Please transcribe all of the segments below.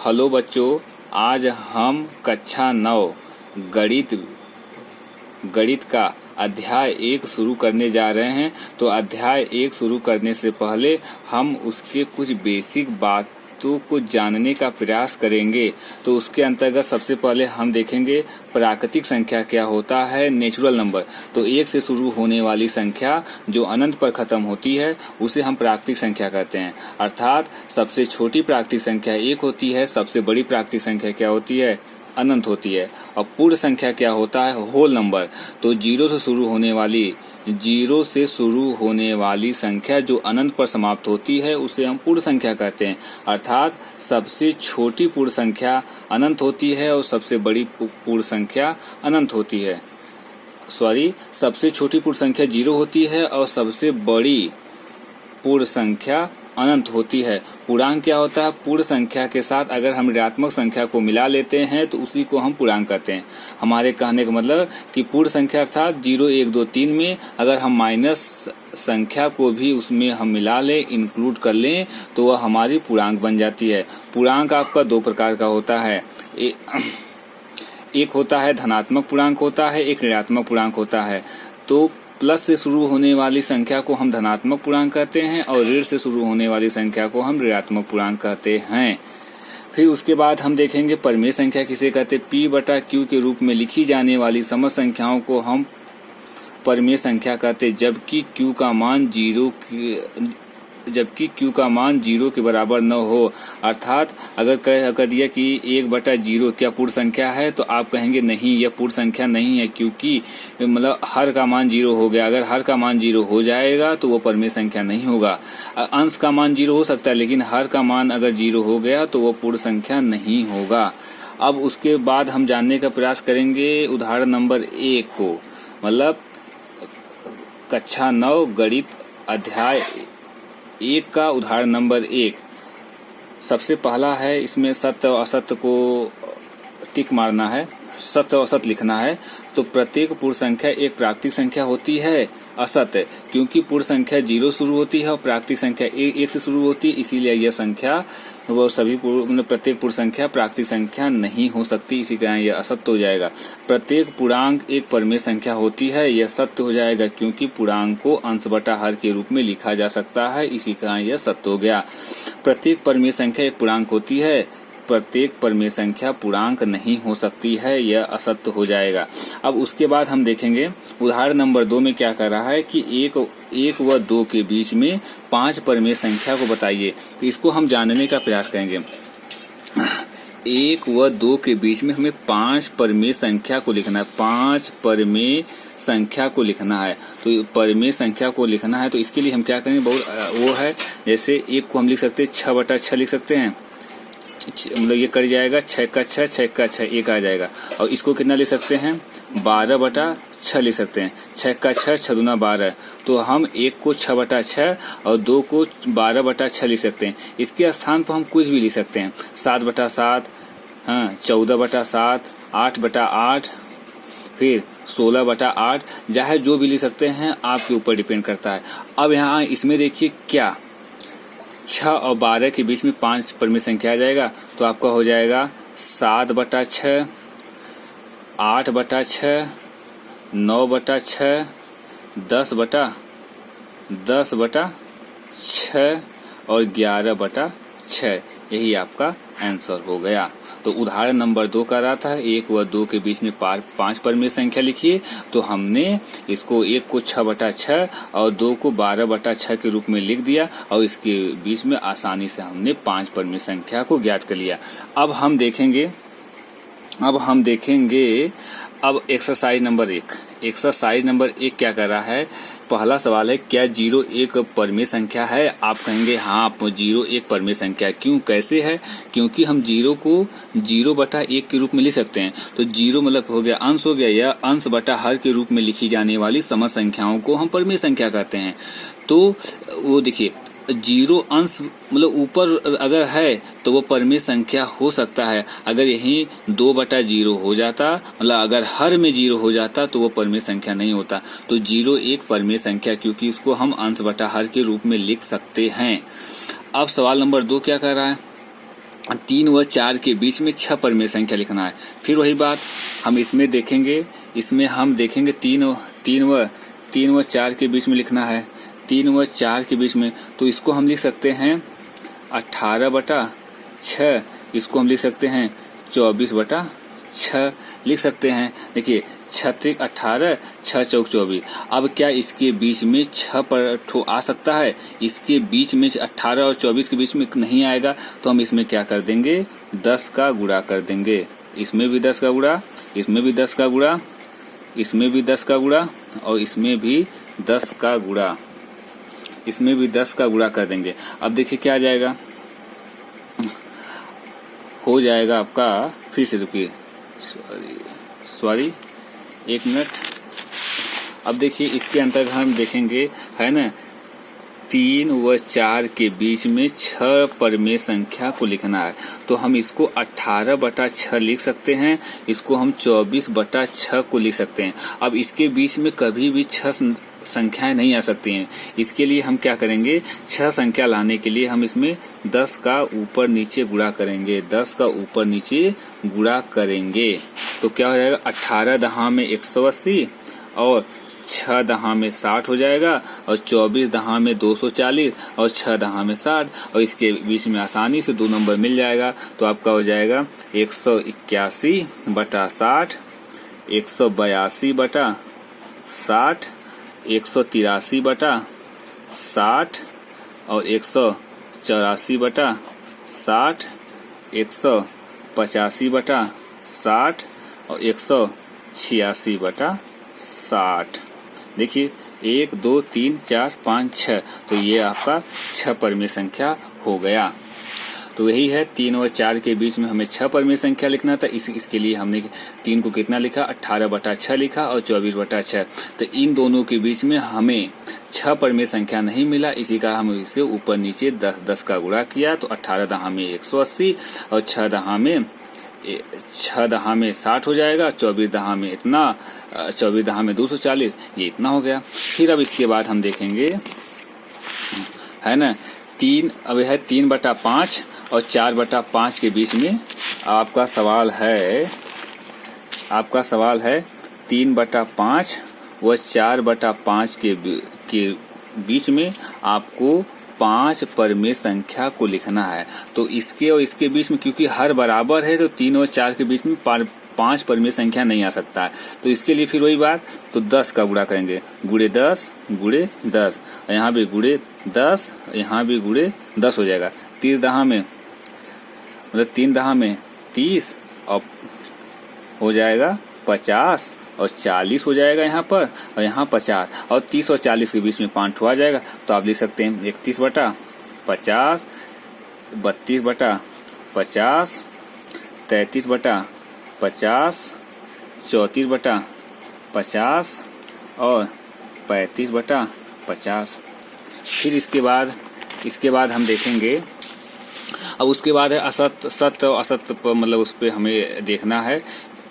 Hello बच्चों, आज हम कक्षा 9 गणित का अध्याय 1 शुरू करने जा रहे हैं। तो अध्याय 1 शुरू करने से पहले हम उसके कुछ बेसिक बातों को जानने का प्रयास करेंगे। तो उसके अंतर्गत सबसे पहले हम देखेंगे प्राकृतिक संख्या क्या होता है, नेचुरल नंबर। तो 1 से शुरू होने वाली संख्या जो अनंत पर खत्म होती है उसे हम प्राकृतिक संख्या कहते हैं। अर्थात सबसे छोटी प्राकृतिक संख्या 1 होती है, सबसे बड़ी प्राकृतिक संख्या क्या होती है, अनंत होती है। और पूर्ण संख्या क्या होता है, होल नंबर। तो 0 से शुरू होने वाली संख्या जो अनंत पर समाप्त होती है उसे हम पूर्ण संख्या कहते हैं। अर्थात सबसे छोटी पूर्ण संख्या अनंत होती है और सबसे बड़ी पूर्ण संख्या अनंत होती है। सबसे छोटी पूर्ण संख्या 0 होती है और सबसे बड़ी पूर्ण संख्या अनंत होती है। पूर्णांक क्या होता है, पूर्ण संख्या के साथ अगर हम ऋणात्मक संख्या को मिला लेते हैं तो उसी को हम पूर्णांक कहते हैं। हमारे कहने का मतलब कि पूर्ण संख्या अर्थात 0, 1, 2, 3 में अगर हम माइनस संख्या को भी उसमें हम मिला लें, इंक्लूड कर लें, तो वह हमारी पूर्णांक बन जाती है। पूर्णांक आपका 2 प्रकार का होता है। एक होता है धनात्मक पूर्णांक होता है, एक ऋणात्मक पूर्णांक होता है। तो प्लस से शुरू होने वाली संख्या को हम धनात्मक पूर्णांक कहते हैं और ऋण से शुरू होने वाली संख्या को हम ऋणात्मक पूर्णांक कहते हैं। फिर उसके बाद हम देखेंगे परिमेय संख्या किसे कहते हैं। P/Q के रूप में लिखी जाने वाली समस्त संख्याओं को हम परिमेय संख्या कहते हैं, जबकि Q का मान 0 के बराबर न हो। अर्थात अगर कह दिया कि 1/0 क्या पूर्ण संख्या है, तो आप कहेंगे नहीं, यह पूर्ण संख्या नहीं है, क्योंकि मतलब हर का मान 0 हो गया। अगर हर का मान 0 हो जाएगा तो वो परिमेय संख्या नहीं होगा। अंश का मान 0 हो सकता है, लेकिन हर का मान अगर 0 हो गया तो वो पूर्ण संख्या नहीं होगा। अब उसके बाद हम जानने का प्रयास करेंगे उदाहरण नंबर 1 को, मतलब कक्षा 9 गणित अध्याय 1 का उदाहरण नंबर 1। सबसे पहला है, इसमें सत्य और असत्य को टिक मारना है, सत्य और असत्य लिखना है। तो प्रत्येक पूर्ण संख्या एक प्राकृतिक संख्या होती है, असत्य, क्योंकि पूर्ण संख्या 0 शुरू होती है और प्राकृतिक संख्या 1 से शुरू होती है, इसीलिए यह संख्या वो सभी प्रत्येक पूर्ण संख्या प्राकृतिक संख्या नहीं हो सकती, इसी कारण यह असत्य हो जाएगा। प्रत्येक पूर्णांक एक परिमेय संख्या होती है, यह सत्य हो जाएगा, क्योंकि पूर्णांक को अंश बटा हर के रूप में लिखा जा सकता है, इसी कारण यह सत्य हो गया। प्रत्येक परिमेय संख्या एक पूर्णांक होती है, प्रत्येक परिमेय संख्या पूर्णांक नहीं हो सकती है, यह असत्य हो जाएगा। अब उसके बाद हम देखेंगे उदाहरण नंबर 2 में क्या कर रहा है कि 1 व 2 के बीच में 5 परिमेय संख्या को बताइए। तो इसको हम जानने का प्रयास करेंगे। 1 व 2 के बीच में हमें 5 परिमेय संख्या को लिखना है, 5 परिमेय संख्या को लिखना है। तो परिमेय संख्या को लिखना है तो इसके लिए हम क्या करेंगे, बहुत वो है, जैसे 1 को हम लिख सकते हैं 6/6 लिख सकते हैं, मतलब ये कर जाएगा 6 का 6, 6 का 6, 1 आ जाएगा। और इसको कितना ले सकते हैं, 12/6 ले सकते हैं, 6 का 6, 6 दूना 12। तो हम 1 को 6/6 और 2 को 12/6 लिख सकते हैं। इसके स्थान पर हम कुछ भी लिख सकते हैं, 7/7, 14/7, 8/8, फिर 16/8, चाहे जो भी लिख सकते हैं, आपके ऊपर डिपेंड करता है। अब यहाँ इसमें देखिए क्या 6 और 12 के बीच में 5 परिमेय संख्या आ जाएगा, तो आपका हो जाएगा 7/6, 8/6, 9/6, 10/6 और 11/6। यही आपका आंसर हो गया। तो उदाहरण नंबर 2 का रहा था 1 व 2 के बीच में 5 परिमेय संख्या लिखिए। तो हमने इसको 1 को 6/6 और 2 को 12/6 के रूप में लिख दिया और इसके बीच में आसानी से हमने 5 परिमेय संख्या को ज्ञात कर लिया। अब हम देखेंगे अब एक्सरसाइज नंबर 1 क्या कर रहा है। पहला सवाल है, क्या 0 एक परिमेय संख्या है। आप कहेंगे हाँ 0 एक परिमेय संख्या। क्यों, कैसे है, क्योंकि हम 0 को 0/1 के रूप में लिख सकते हैं। तो 0 मतलब हो गया अंश हो गया, या अंश बटा हर के रूप में लिखी जाने वाली समस्त संख्याओं को हम परिमेय संख्या कहते हैं। तो वो देखिए 0 अंश मतलब ऊपर अगर है तो वो परिमेय संख्या हो सकता है। अगर यही 2/0 हो जाता, मतलब अगर हर में 0 हो जाता तो वो परिमेय संख्या नहीं होता। तो 0 एक परिमेय संख्या, क्योंकि इसको हम अंश बटा हर के रूप में लिख सकते हैं। अब सवाल नंबर 2 क्या कह रहा है, 3 व 4 के बीच में 6 परिमेय संख्या लिखना है। फिर वही बात हम इसमें देखेंगे, इसमें हम देखेंगे 3 व 4 के बीच में लिखना है, 3 व 4 के बीच में, तो इसको हम लिख सकते हैं 18/6, इसको हम लिख सकते हैं 24/6 लिख सकते हैं। देखिए 6 18, 6 चौक 24। अब क्या इसके बीच में 6 पर ठो आ सकता है? इसके बीच में 18 और 24 के बीच में नहीं आएगा, तो हम इसमें क्या कर देंगे, 10 का गुणा कर देंगे। इसमें भी 10 का गुणा, इसमें भी 10 का गुणा, इसमें भी 10 का गुणा और इसमें भी 10 का गुणा, इसमें भी 10 का गुणा कर देंगे। अब देखिए क्या आ जाएगा, हो जाएगा आपका, फिर से रुकिए, सॉरी 1 मिनट। अब देखिए इसके अंतर्गत हम देखेंगे, है ना, 3 व 4 के बीच में 6 परिमेय संख्या को लिखना है, तो हम इसको 18/6 लिख सकते हैं, इसको हम 24/6 को लिख सकते हैं। अब इसके बीच में कभी भी 6 संख्याएं नहीं आ सकती हैं। इसके लिए हम क्या करेंगे, 6 संख्या लाने के लिए हम इसमें 10 का ऊपर नीचे गुणा करेंगे, 10 का ऊपर नीचे गुणा करेंगे, तो क्या हो जाएगा, 18 दहा में 180 और 6 दहा में 60 हो जाएगा और 24 दहा में 240 और 6 दहा में 60, और इसके बीच में आसानी से 2 नंबर मिल जाएगा, तो आपका हो जाएगा 181/60, 182/60, 183/60 और 184/60, 185/60 और 186/60। देखिए 1 2 3 4 5 6, तो ये आपका 6 परिमेय संख्या हो गया। तो यही है, 3 और 4 के बीच में हमें 6 परिमेय संख्या लिखना था। इसके लिए हमने 3 को कितना लिखा, 18/6 लिखा और 24/6। तो इन दोनों के बीच में हमें 6 परिमेय संख्या नहीं मिला, इसी का हम इसे ऊपर नीचे 10 का गुणा किया, तो 18 दहा में 180 और 6 दहा में 60 हो जाएगा, 24 दहा में इतना, 24 दहा में 240, ये इतना हो गया। फिर अब इसके बाद हम देखेंगे, है ना, 3, अब है 3/5 और 4/5 के बीच में आपका सवाल है 3/5 व 4/5 के बीच में आपको 5 परिमेय संख्या को लिखना है। तो इसके और इसके बीच में क्योंकि हर बराबर है, तो 3 और 4 के बीच में 5 परिमेय संख्या नहीं आ सकता है। तो इसके लिए फिर वही बात, तो 10 का गुणा करेंगे, गुणे 10 गुणे 10, यहाँ भी गुणे 10, यहाँ भी गुणे 10 हो जाएगा। 3 दहा में, मतलब 3 दहा में 30 और हो जाएगा 50 और 40 हो जाएगा यहाँ पर, और यहाँ 50 और 30 और 40 के बीच में 5 आ जाएगा, तो आप लिख सकते हैं 31/50, 32/50, 33/50, 34/50 और 35/50। फिर इसके बाद हम देखेंगे, अब उसके बाद है असत, सत्य और असत्य पर, मतलब उस पर हमें देखना है।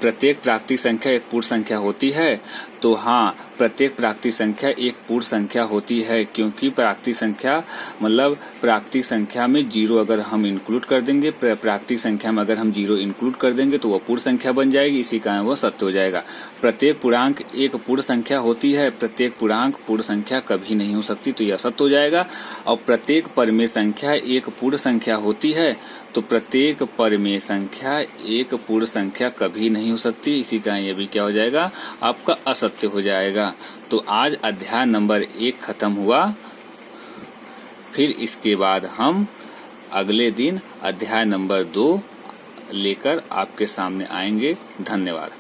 प्रत्येक प्राकृतिक संख्या एक पूर्ण संख्या होती है, तो हाँ, प्रत्येक प्राकृतिक संख्या एक पूर्ण संख्या होती है, क्योंकि प्राकृतिक संख्या मतलब प्राकृतिक संख्या में 0 अगर हम इंक्लूड कर देंगे, प्राकृतिक संख्या में अगर हम 0 इंक्लूड कर देंगे तो वह पूर्ण संख्या बन जाएगी, इसी कारण वह सत्य हो जाएगा। प्रत्येक पूर्णांक एक पूर्ण संख्या होती है, प्रत्येक पूर्णांक पूर्ण संख्या कभी नहीं हो सकती, तो यह सत्य हो जाएगा। और प्रत्येक परिमेय संख्या एक पूर्ण संख्या होती है, तो प्रत्येक परिमेय संख्या एक पूर्ण संख्या कभी नहीं हो सकती, इसी कारण यह भी क्या हो जाएगा, आपका असत्य हो जाएगा। तो आज अध्याय नंबर 1 खत्म हुआ। फिर इसके बाद हम अगले दिन अध्याय नंबर 2 लेकर आपके सामने आएंगे। धन्यवाद।